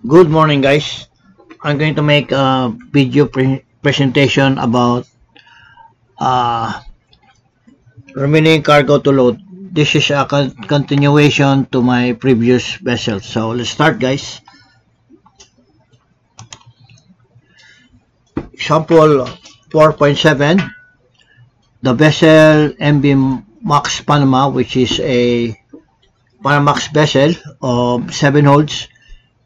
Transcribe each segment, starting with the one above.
Good morning, guys. I'm going to make a video presentation about uh, remaining cargo to load. This is a continuation to my previous vessel. So let's start, guys. Example 4.7. The vessel MV Max Panama, which is a Panamax vessel of 7 holds,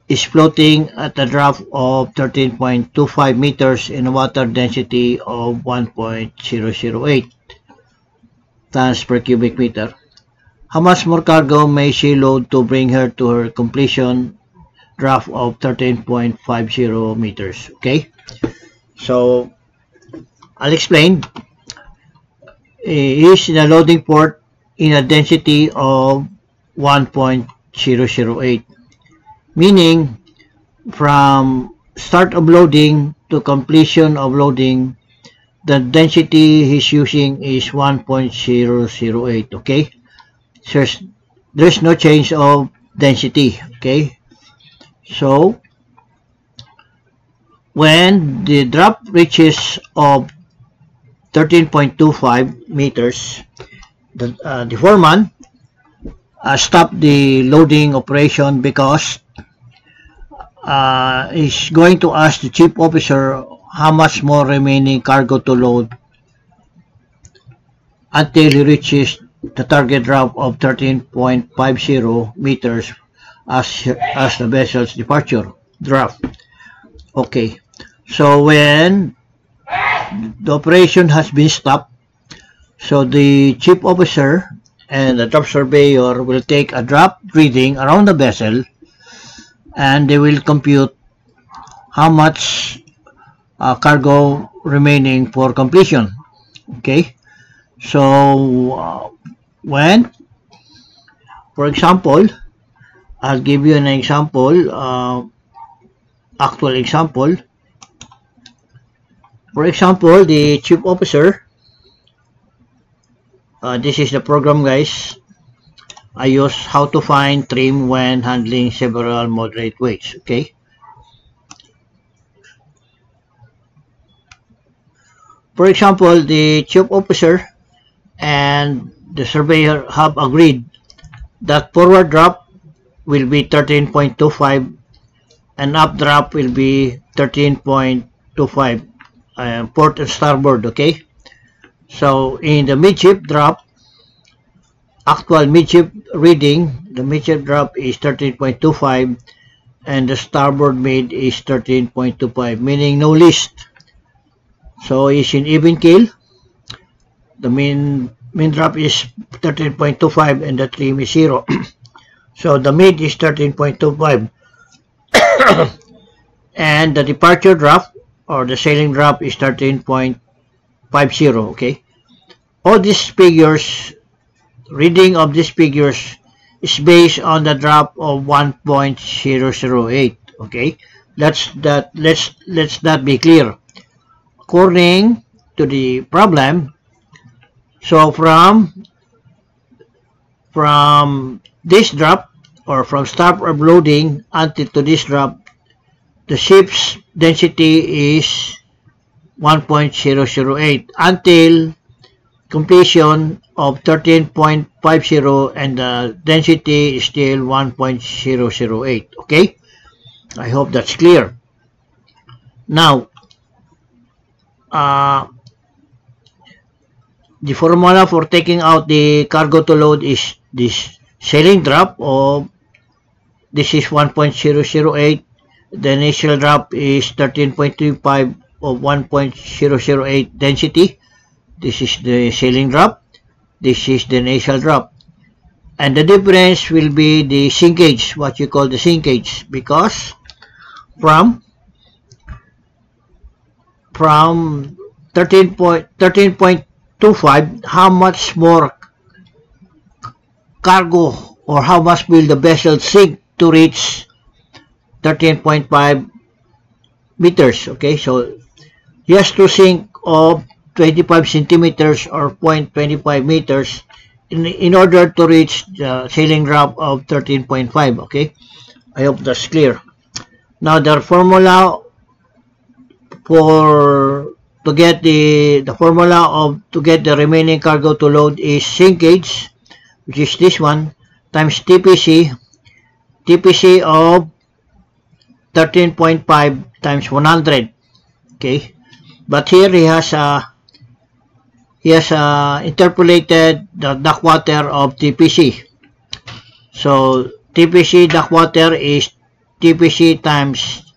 is floating at a drop of 13.25 meters in a water density of 1.008 tons per cubic meter. How much more cargo may she load to bring her to her completion draft of 13.50 meters? Okay, so I'll explain. It is in a loading port in a density of 1.008. Meaning, from start of loading to completion of loading, the density he's using is 1.008, okay? So there's no change of density, okay? So, when the drop reaches of 13.25 meters, the foreman stop the loading operation because is going to ask the chief officer how much more remaining cargo to load until he reaches the target drop of 13.50 meters as the vessel's departure draft. Okay, so when the operation has been stopped, so the chief officer and the drop surveyor will take a drop reading around the vessel, and they will compute how much cargo remaining for completion. Okay, so when, for example, I'll give you an example, actual example. For example, the chief officer, this is the program, guys. I use how to find trim when handling several moderate weights, okay? For example, the chief officer and the surveyor have agreed that forward drop will be 13.25 and up drop will be 13.25, port and starboard, okay? So in the midship drop, actual midship reading, the midship drop is 13.25 and the starboard mid is 13.25, meaning no list. So it's in even keel. The main drop is 13.25 and the trim is 0. So the mid is 13.25 and the departure drop or the sailing drop is 13.50, okay? All these figures, reading of these figures is based on the drop of 1.008, okay? Let's that be clear. According to the problem, so from this drop or from start of loading until to this drop, the ship's density is 1.008 until completion of 13.50 and the density is still 1.008, okay? I hope that's clear. Now, the formula for taking out the cargo to load is this sailing drop of, this is 1.008, the initial drop is 13.25 of 1.008 density. This is the sailing drop, this is the initial drop, and the difference will be the sinkage, what you call the sinkage, because from 13.25, how much more cargo or how much will the vessel sink to reach 13.5 meters, okay? So he has to sink of 25 centimeters or 0.25 meters in order to reach the sailing drop of 13.5, okay? I hope that's clear. Now the formula to get the remaining cargo to load is sinkage, which is this one, times TPC of 13.5 times 100. Okay, but here he has interpolated the duct water of TPC. So TPC duct water is TPC times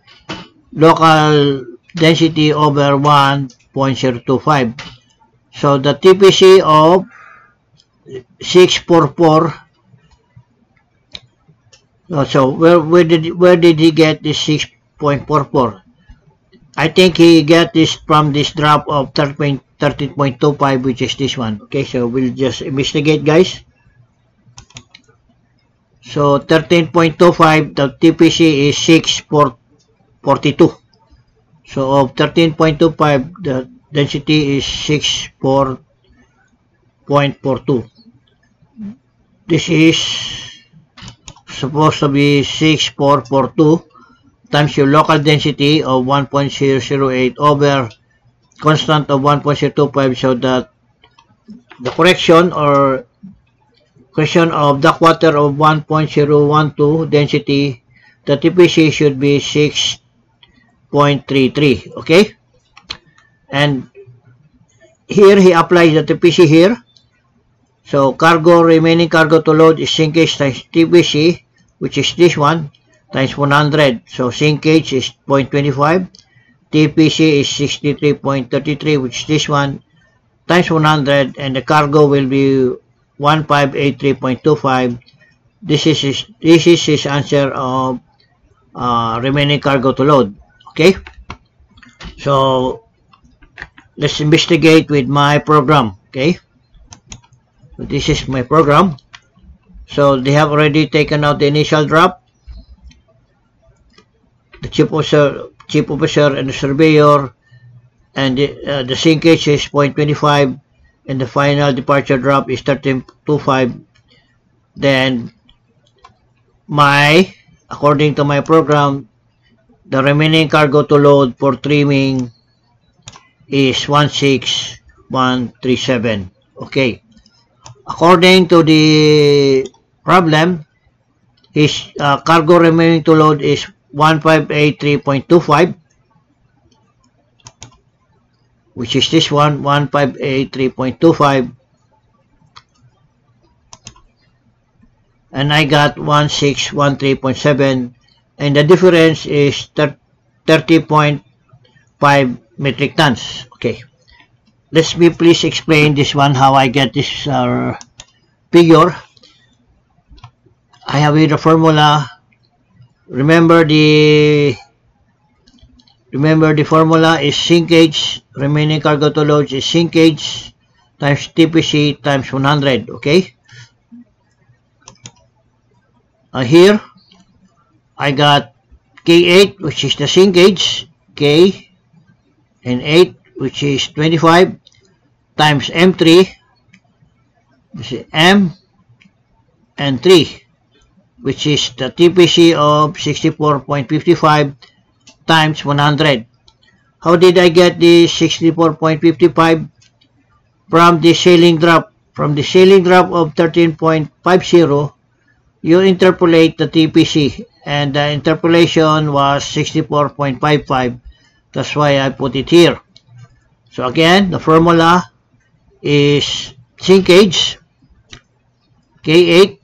local density over 1.025. So the TPC of 644. So where did he get this 6.44? I think he get this from this drop of 13.25, which is this one. Okay, so we'll just investigate, guys. So 13.25, the TPC is 6.42. So of 13.25, the density is 6.42. This is supposed to be 6.42 times your local density of 1.008 over constant of 1.025. So that the correction or question of duct water of 1.012 density, the TPC should be 6.33. Okay, and here he applies the TPC here. So remaining cargo to load is sinkage times TPC, which is this one, times 100. So sinkage is 0.25, TPC is 63.33, which is this one, times 100, and the cargo will be 1583.25. This is his answer of remaining cargo to load. Okay, so let's investigate with my program. Okay, so this is my program. So they have already taken out the initial drop. The chief officer and the surveyor, and the sinkage is 0.25, and the final departure drop is 13.25. Then according to my program, the remaining cargo to load for trimming is 16,137. Okay, according to the problem, his cargo remaining to load is 1583.25, which is this one, 1583.25, and I got 1613.7, and the difference is 30.5 metric tons. Okay, let me please explain this one, how I get this figure. I have here the formula. Remember the formula is sinkage, remaining cargo to load is sinkage times TPC times 100. Okay, here I got K8, which is the sinkage, K, and 8, which is 25, times M3, this is M, and 3, which is the TPC of 64.55 times 100. How did I get the 64.55? From the sailing drop. From the sailing drop of 13.50, you interpolate the TPC, and the interpolation was 64.55. That's why I put it here. So again, the formula is sinkage, K8,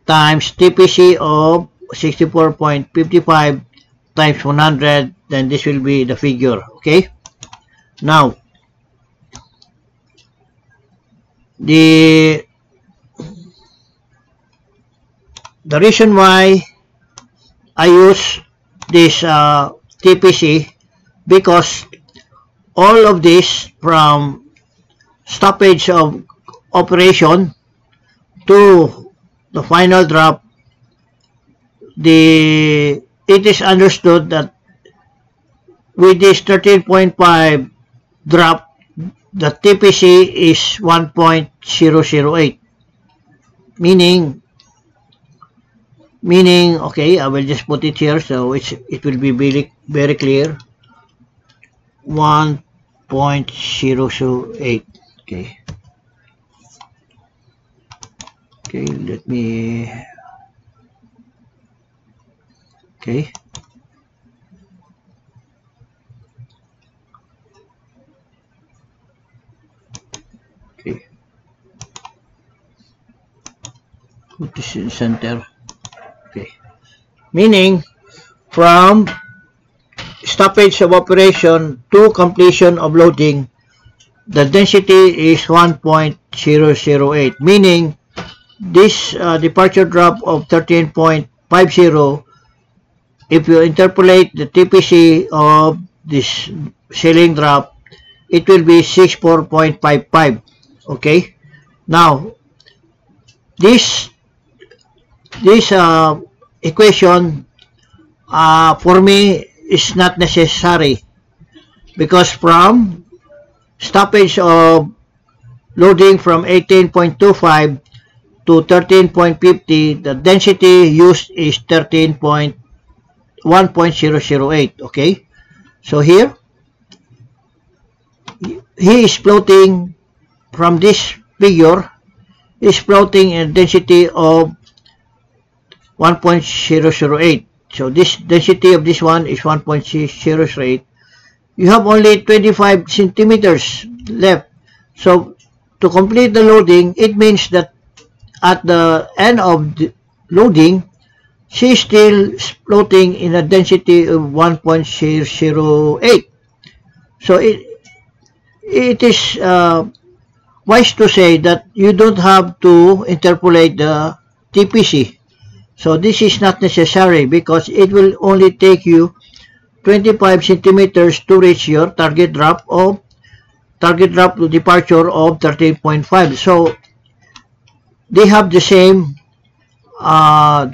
times TPC of 64.55 times 100, then this will be the figure. Okay, now the reason why I use this TPC, because all of this from stoppage of operation to the final drop, it is understood that with this 13.5 drop, the TPC is 1.008, meaning meaning, okay, I will just put it here so it will be very clear. 1.008. Okay. Okay, let me. Okay. Okay. Put this in center. Okay. Meaning, from stoppage of operation to completion of loading, the density is 1.008, meaning this departure drop of 13.50, if you interpolate the TPC of this ceiling drop, it will be 64.55. Okay. Now, this equation for me is not necessary, because from stoppage of loading from 18.25 to 13.50, the density used is 1.008. Okay, so here he is plotting from this figure, is plotting a density of 1.008. So this density of this one is 1.008. You have only 25 centimeters left. So to complete the loading, it means that at the end of the loading, she is still floating in a density of 1.008. So it is wise to say that you don't have to interpolate the TPC. So this is not necessary, because it will only take you 25 centimeters to reach your target drop to departure of 13.5. So they have the same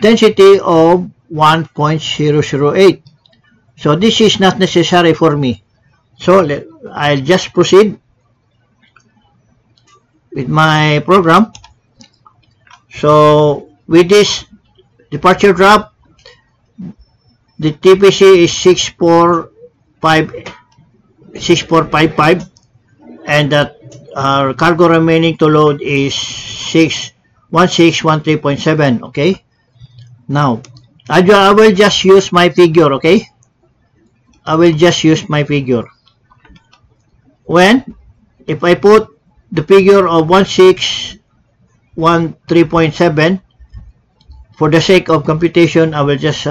density of 1.008. So this is not necessary for me. So I'll just proceed with my program. So with this departure drop, the TPC is 6455, and that cargo remaining to load is 1613.7. Okay. Now I will just use my figure. Okay, I will just use my figure. If I put the figure of 1613.7, for the sake of computation, I will just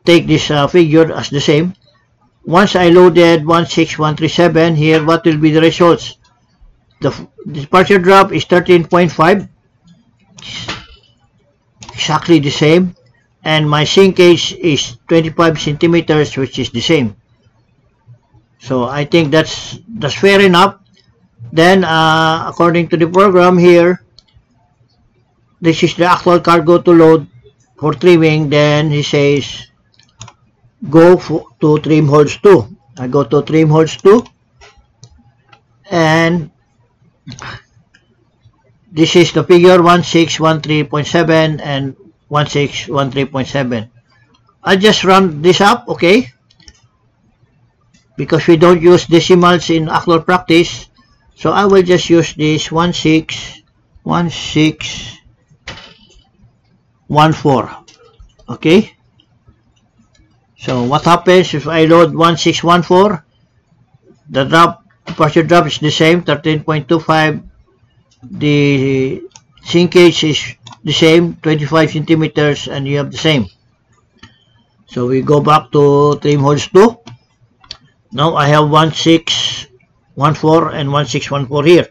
take this figure as the same. Once I loaded 16137 here, what will be the results? The departure drop is 13.5, exactly the same, and my sinkage is 25 centimeters, which is the same. So I think that's fair enough. Then according to the program here, this is the actual cargo to load for trimming. Then he says go to trim holes 2. I go to trim holes 2, and this is the figure 1613.7 and 1613.7. I just run this up, okay, because we don't use decimals in actual practice. So I will just use this 1614. Okay. So what happens if I load 1614? The departure drop is the same, 13.25. The sinkage is the same, 25 centimeters, and you have the same. So we go back to trim holes 2. Now I have 1614 and 1614 here.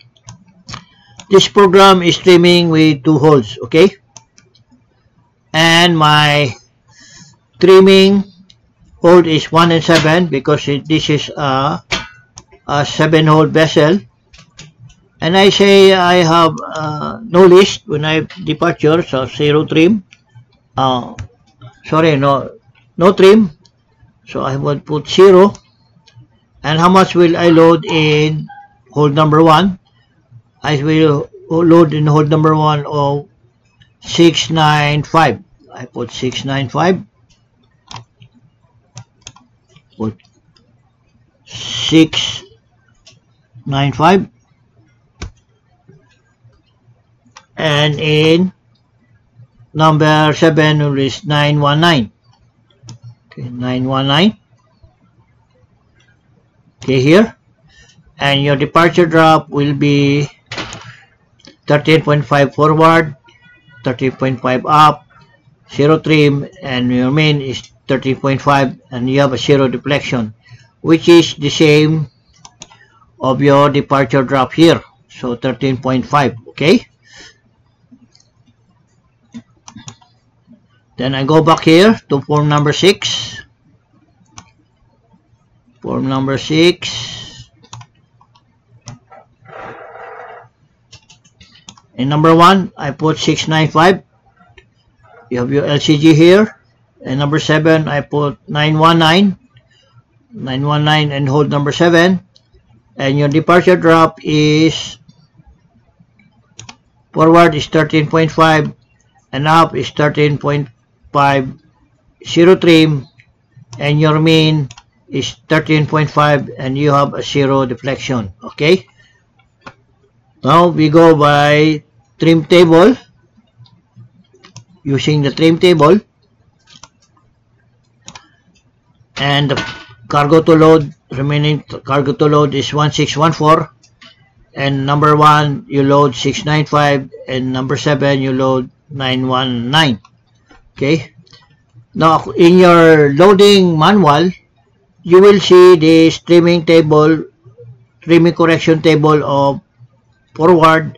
This program is trimming with 2 holes, okay? And my trimming hole is 1 and 7, because this is a 7-hole vessel. And I say I have no list when I departure, so 0 trim. Sorry, no trim. So I will put 0. And how much will I load in hole number 1? I will load in hole number 1 of 695. I put 695. Put 695. And in number 7 is 919. Okay, 919. Okay, here. And your departure drop will be 13.5 forward, 13.5 up, 0 trim, and your main is 13.5, and you have a 0 deflection, which is the same of your departure drop here. So 13.5, okay? Then I go back here to form number 6. Form number 6. In number 1, I put 695. You have your LCG here. And number 7, I put 919. 919 and hold number 7. And your departure drop is forward is 13.5 and up is 13.5, 0 trim, and your mean is 13.5, and you have a 0 deflection. Okay, now we go by trim table. Using the trim table, and the cargo to load, remaining cargo to load is 1614, and number 1 you load 695, and number 7 you load 919. Okay, now in your loading manual you will see this trimming table, trimming correction table of forward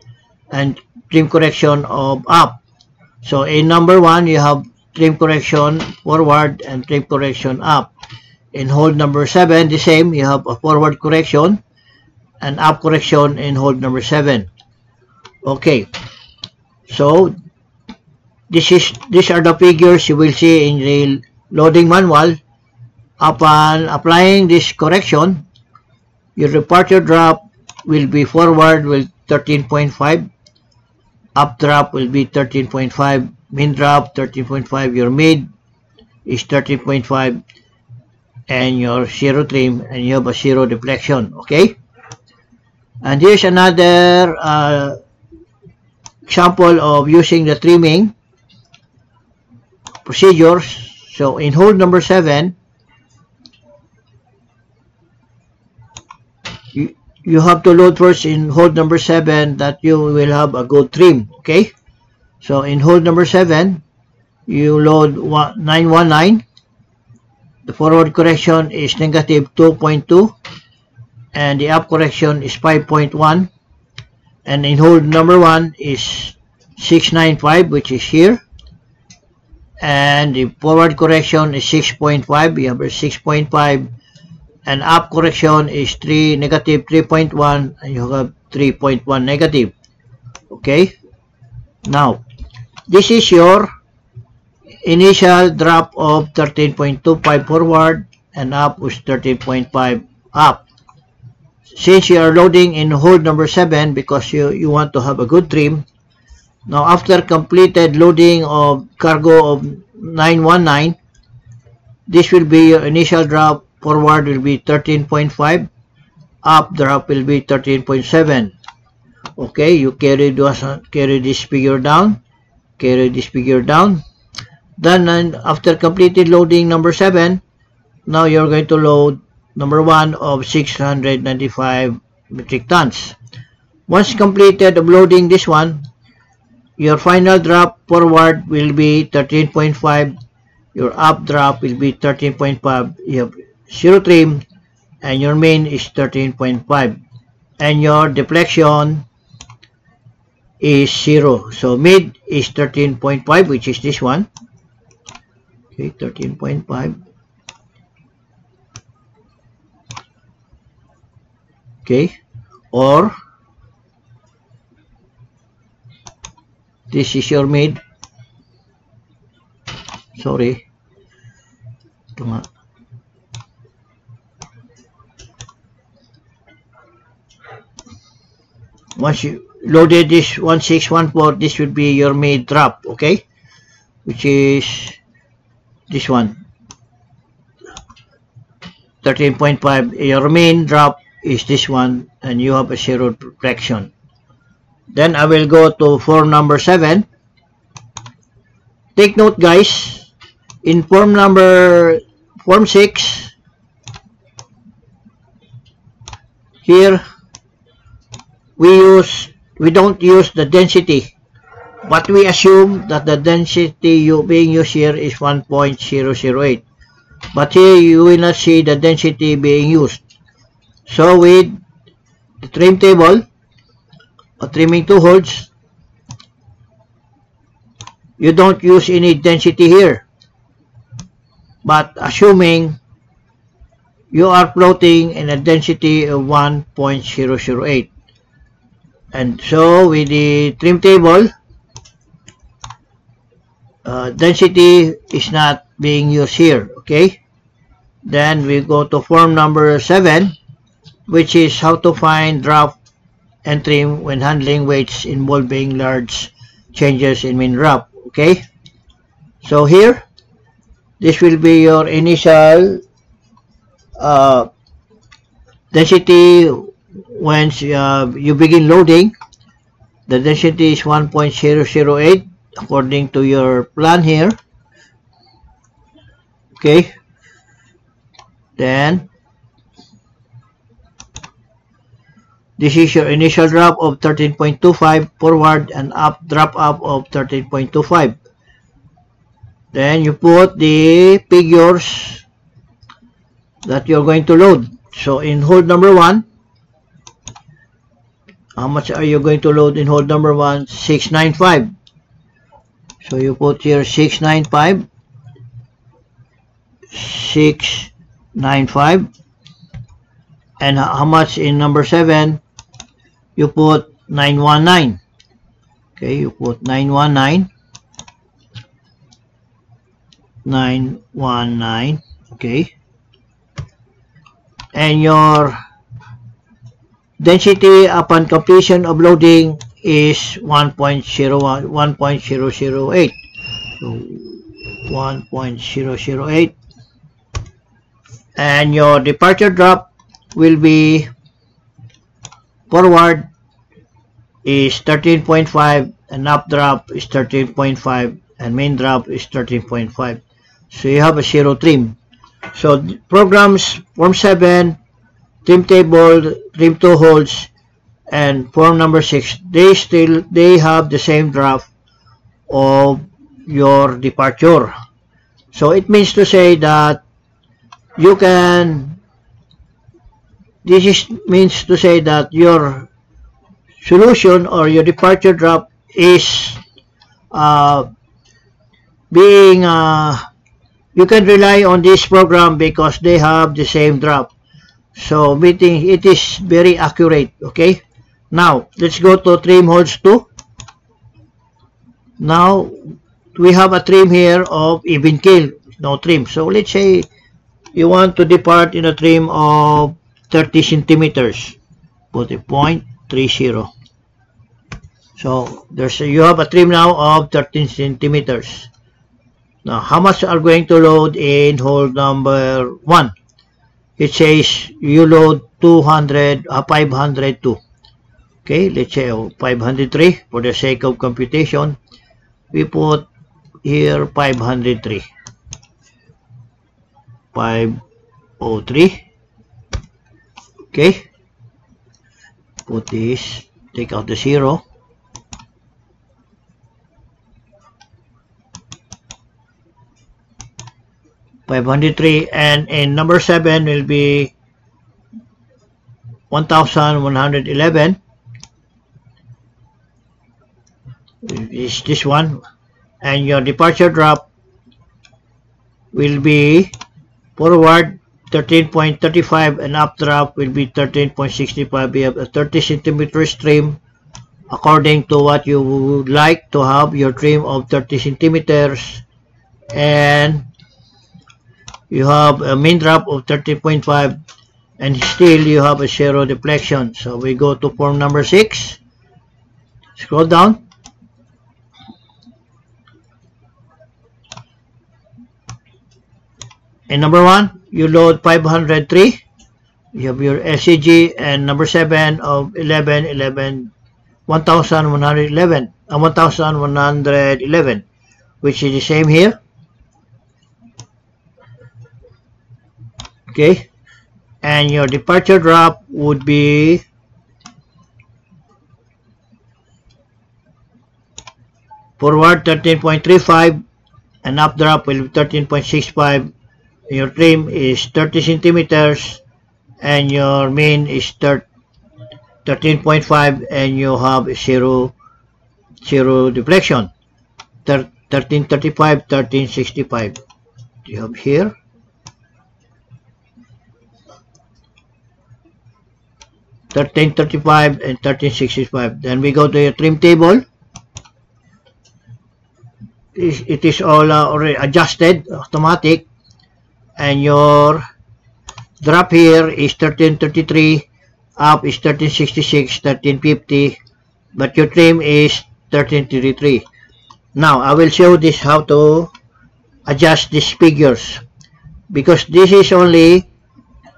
and trim correction of up. So in number 1 you have trim correction forward and trim correction up. In hold number 7, the same, you have a forward correction and up correction in hold number 7. Okay, so these are the figures you will see in the loading manual. Upon applying this correction, your departure drop will be forward with 13.5, up drop will be 13.5, min drop 13.5, your mid is 13.5, and your 0 trim, and you have a 0 deflection. Okay, and here's another example of using the trimming procedures. So in hold number 7, you have to load first in hold number 7 that you will have a good trim. Okay, so in hold number 7 you load 919. The forward correction is negative 2.2 and the up correction is 5.1, and in hold number 1 is 695, which is here, and the forward correction is 6.5. you have a 6.5, and up correction is negative 3.1, and you have 3.1 negative. Okay, now this is your initial drop of 13.25 forward and up was 13.5 up. Since you are loading in hold number 7 because you want to have a good trim, now after completed loading of cargo of 919, this will be your initial drop. Forward will be 13.5, up drop will be 13.7. Okay, you carry this figure down, carry this figure down. Then after completed loading number 7, now you're going to load number 1 of 695 metric tons. Once completed of loading this one, your final drop forward will be 13.5, your up drop will be 13.5, you have 0 trim, and your main is 13.5, and your deflection is 0. So mid is 13.5, which is this one. Okay, 13.5. Okay, or this is your mid. Sorry. Ito nga. Once loaded this 1614, this would be your main drop, okay, which is this one, 13.5. Your main drop is this one, and you have a zero reflection. Then I will go to form number 7. Take note, guys, in form 6, here we don't use the density, but we assume that the density being used here is 1.008. But here you will not see the density being used. So with the trim table, or trimming 2 holes, you don't use any density here. But assuming you are floating in a density of 1.008. And so with the trim table, density is not being used here, okay? Then we go to form number 7, which is how to find drop and trim when handling weights involving large changes in mean drop, okay? So here, this will be your initial density when you begin loading. The density is 1.008 according to your plan here, okay? Then this is your initial drop of 13.25 forward and up drop up of 13.25. Then you put the figures that you're going to load. So in hold number 1, how much are you going to load in hold number 1? 695. So you put here 695, 695, and how much in number 7? You put 919. Okay, you put 919, 919, okay, and your density upon completion of loading is 1.008. So 1.008, and your departure drop will be forward is 13.5 and up drop is 13.5 and main drop is 13.5. So you have a zero trim. So programs form 7, trim table, trim 2 holes, and form number 6, they have the same draft of your departure. So it means to say that you can, means to say that your solution or your departure draft is being you can rely on this program because they have the same draft. So meaning it is very accurate, okay? Now let's go to trim holes 2. Now we have a trim here of even keel, no trim. So let's say you want to depart in a trim of 30 centimeters. Put a 0.30. So you have a trim now of 13 centimeters. Now how much are going to load in hole number 1? It says you load 502. Okay, let's say 503 for the sake of computation. We put here 503. 503. Okay. Put this, take out the 0. $503, and in number 7 will be 1111. Is this one, and your departure drop will be forward 13.35 and up drop will be 13.65. We have a 30 centimeters trim according to what you would like to have your trim of 30 centimeters, and you have a main drop of 30.5, and still you have a zero deflection. So we go to form number 6. Scroll down. And number 1, you load 503. You have your LCG, and number 7 of 1111, 1111, 1111, which is the same here. Okay, and your departure drop would be forward 13.35 and up drop will be 13.65. Your trim is 30 centimeters and your mean is 13.5 and you have zero deflection. 1335, 1365. You have here. $13.35 and $13.65. Then we go to your trim table. It is all already adjusted, automatic, and your drop here is 1333, up is 1366, 1350, but your trim is 1333. Now I will show this how to adjust these figures, because this is only,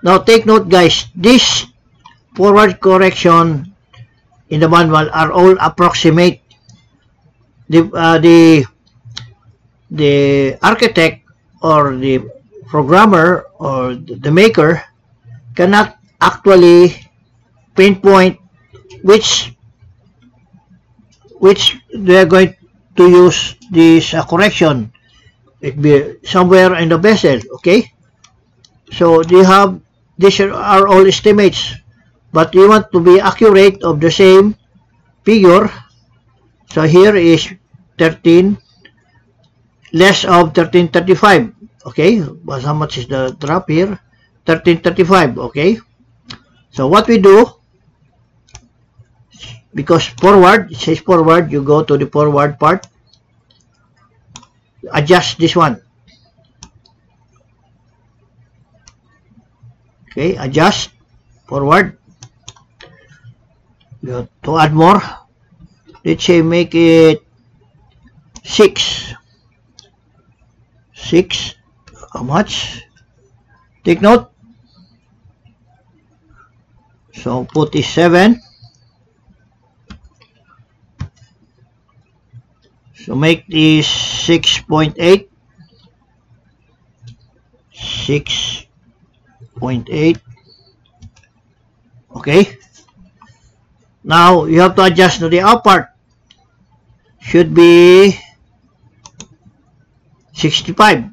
now take note guys, this forward correction in the manual are all approximate. The architect or the programmer or the maker cannot actually pinpoint which they are going to use this correction. It be somewhere in the vessel. Okay, so they have, these are all estimates, but you want to be accurate of the same figure. So here is 13 less of 1335. Okay, but how much is the drop here? 1335. Okay, so what we do, because forward, it says forward, you go to the forward part, adjust this one. Okay, adjust forward. You have to add more. Let's say make it 6. How much? Take note. So put is 7. So make this 6.8. 6.8. Okay. Now you have to adjust to the up part. Should be 65.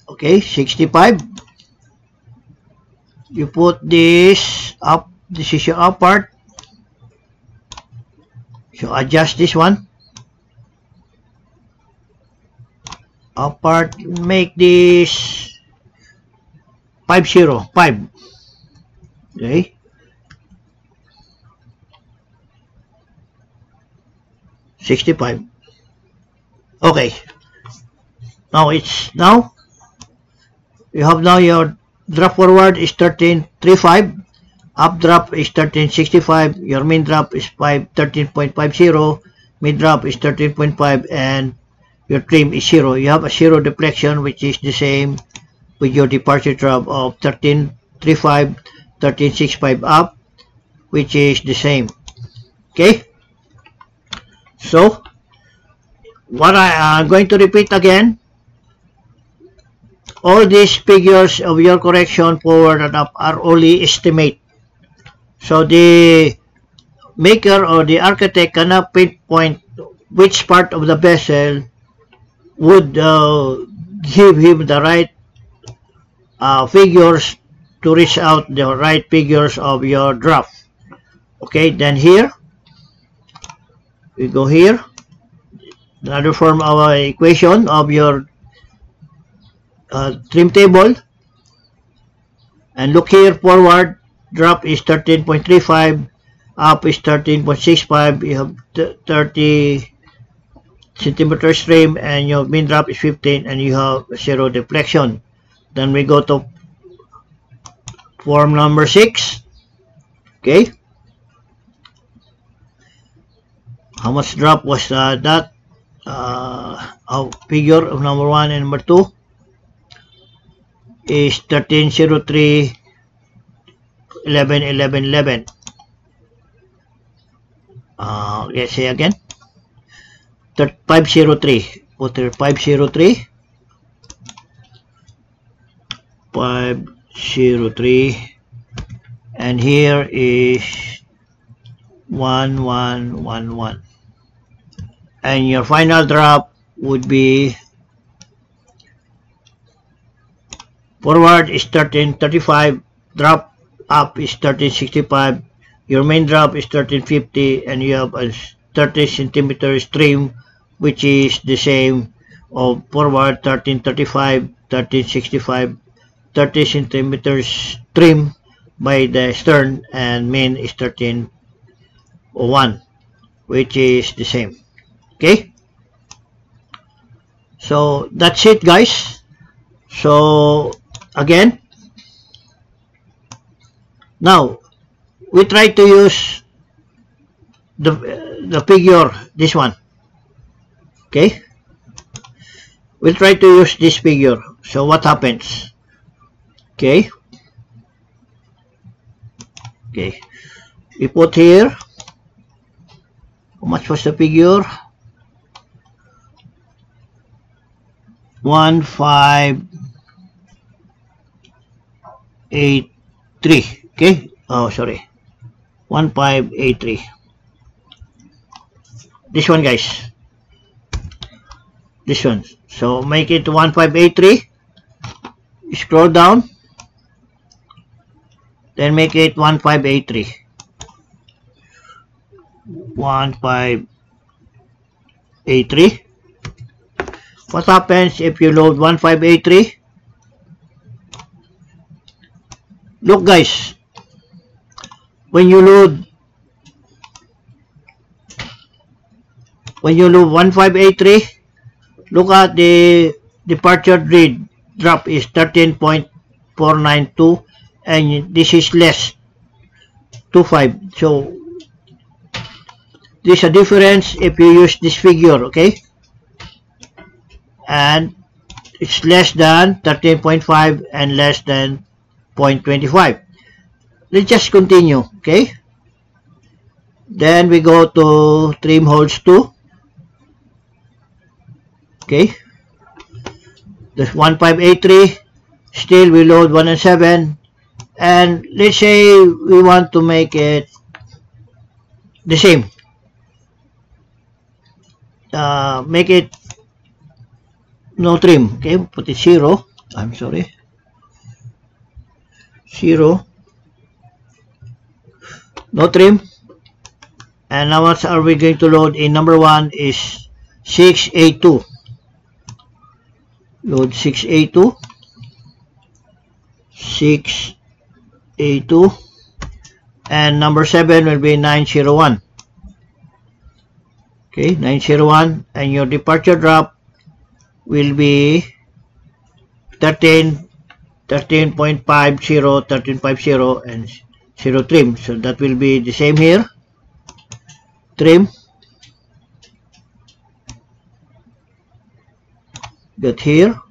Okay, 65. You put this up. This is your up part. So adjust this one. Up part. Make this 505. Okay. $65. Okay. Now you have now your drop forward is 1335, up drop is 1365, your mean drop is 13.50, mid drop is 13.5, and your trim is 0. You have a 0 deflection, which is the same with your departure drop of 1335, 1365 up, which is the same. Okay. So what I am going to repeat again, all these figures of your correction forward and up are only estimate. So the maker or the architect cannot pinpoint which part of the vessel would give him the right figures to reach out the right figures of your draft. Okay, then here we go here, another form of equation of your trim table, and look here, forward drop is 13.35, up is 13.65, you have 30 centimeters trim, and your mean drop is 15, and you have 0 deflection. Then we go to form number 6. Okay, How much drop was that? Figure of number 1 and number 2 is 1303 11 11 11. Let's say again 503. Put here 503 503, and here is 1111, and your final drop would be forward is 1335, drop up is 1365, your main drop is 1350, and you have a 30 centimeter stream, which is the same of forward 1335, 1365, 30 centimeters trim by the stern, and main is 1301, which is the same. Okay, so that's it, guys. So again, now we try to use the figure, this one. Okay, we'll try to use this figure. So what happens? Okay, we put here, how much was the figure? 1583. Okay, oh sorry, 1583. This one, guys, this one. So make it 1583, scroll down, then make it 1583. 1583. What happens if you load 1583? Look, guys, when you load 1583, look at the departure drop is 13.492, and this is less 25. So there's a difference if you use this figure, okay? And it's less than 13.5 and less than 0.25. Let's just continue, okay? Then we go to trim holes 2. Okay, this 1583, still we load 1 and 7, and let's say we want to make it the same. Make it no trim. Okay, put it 0. I'm sorry, 0, no trim. And now what are we going to load in number 1 is 682. Load 682, 682, and number 7 will be 901. Okay, 901, and your departure drop will be 13.50, 13.50, and 0 trim. So that will be the same here. Trim, get here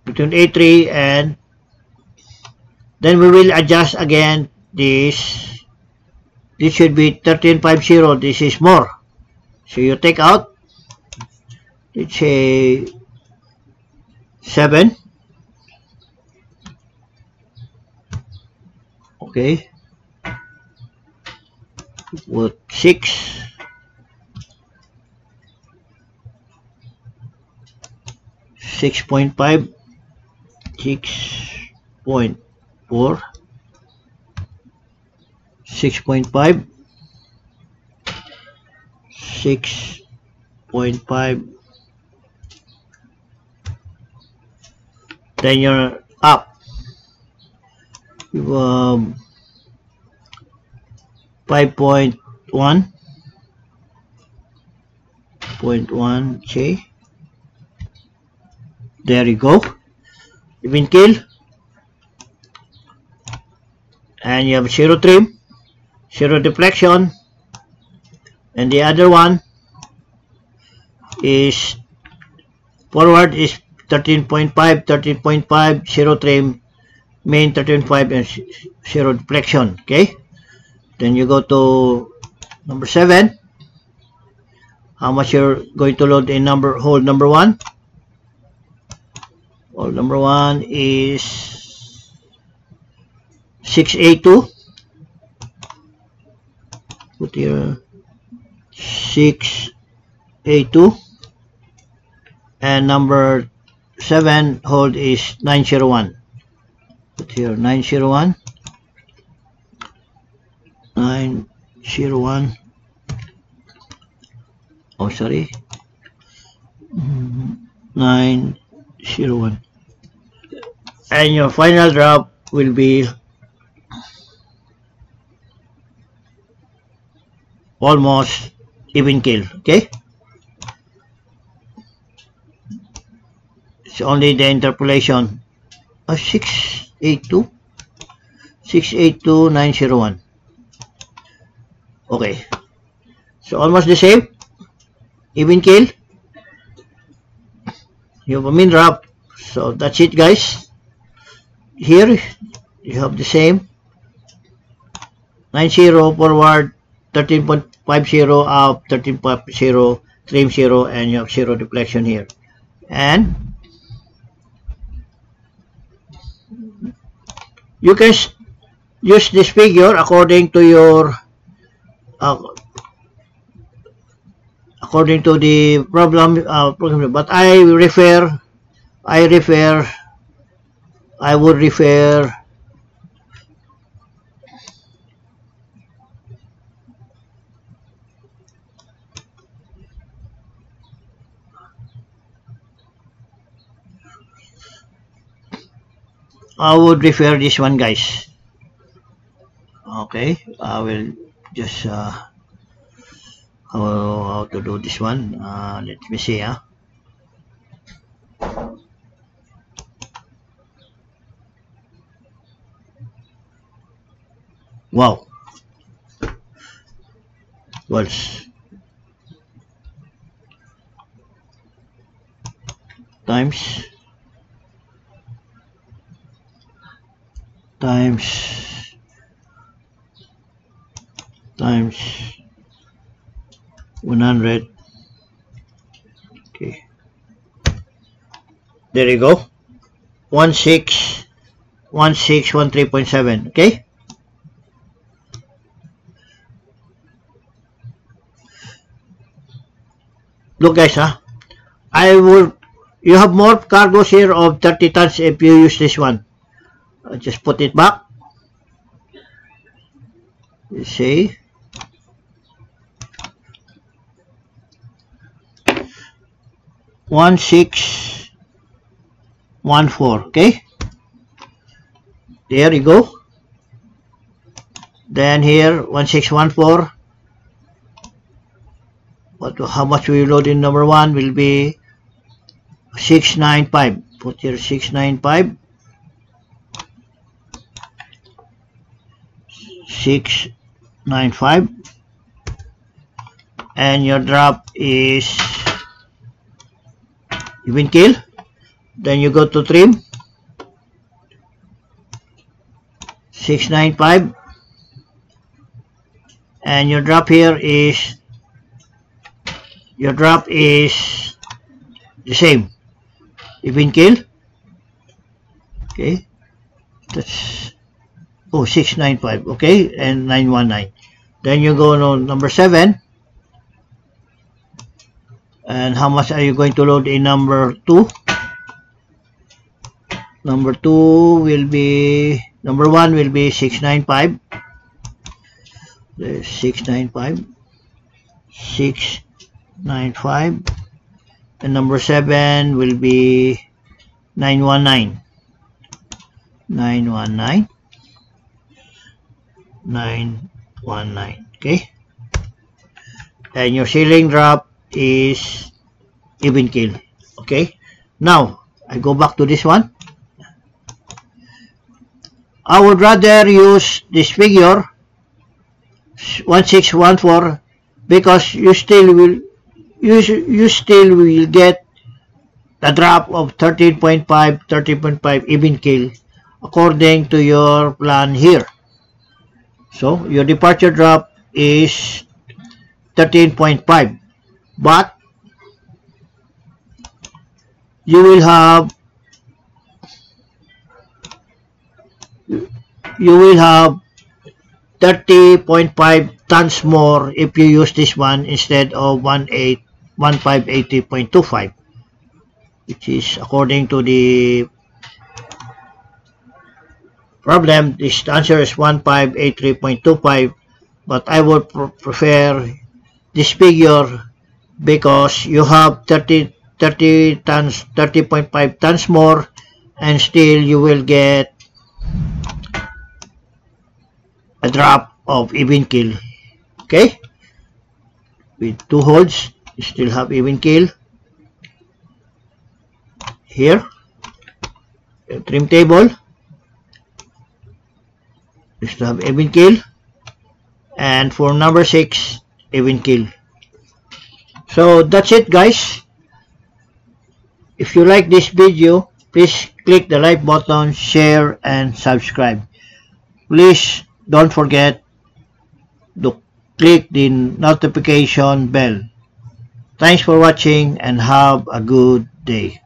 between A3, and then we will adjust again this. This should be 13.50. This is more, so you take out, let's say 7. Okay, with 6, 6.5, 6.4, 6.5, 6.5, then you're up 5.1, 0.1, okay. There you go, even kill, and you have 0 trim, 0 deflection, and the other one is forward is 13.5, 13.5, zero trim, main 13.5 and zero deflection. Okay, then you go to number 7. How much you're going to load in hole number 1? Hole number 1 is 6A2. Put here 6A2, and number 7 hole is 901. Put here 901, 901. Oh, sorry, 901, and your final drop will be almost even kill. Okay, it's only the interpolation. 682, 682, 901. Okay, so almost the same. Even kill. You have a mean drop. So that's it, guys. Here you have the same 90 forward, 13.50 up, 13.0 trim 0, and you have 0 deflection here. And you can use this figure according to your according to the problem, but I would refer this one, guys. Okay, I will just how to do this one. Let me see. Wow. Volts times 100. Okay, there you go. 1613.7. okay, look, guys, you have more cargoes here of 30 tons if you use this one. Just put it back. You see, $1614. Okay, there you go. Then here 1614. How much we load in number 1 will be 695. Put here 695. 695, and your drop is even kill. Then you go to trim 695, and your drop here is the same, even kill. Okay, that's 695. okay, and 919. Then you go to number 7, and how much are you going to load in number 2? Number 2 will be, number 1 will be 695. There's 695, 695, and number 7 will be 919, 919, 919. Okay, and your ceiling drop is even kill. Okay, now I go back to this one. I would rather use this figure 1614 because you still will get a drop of 13.5 even keel according to your plan here. So your departure drop is 13.5, but you will have 30.5 tons more if you use this one instead of 1580.25, which is according to the problem. This answer is 1583.25, but I would prefer this figure because you have 30.5 tons more, and still you will get a drop of even keel. Okay, with two holds you still have even keel. Here, trim table, you still have even keel, and for number 6, even keel. So that's it, guys. If you like this video, please click the like button, share, and subscribe. Please don't forget to click the notification bell. Thanks for watching and have a good day.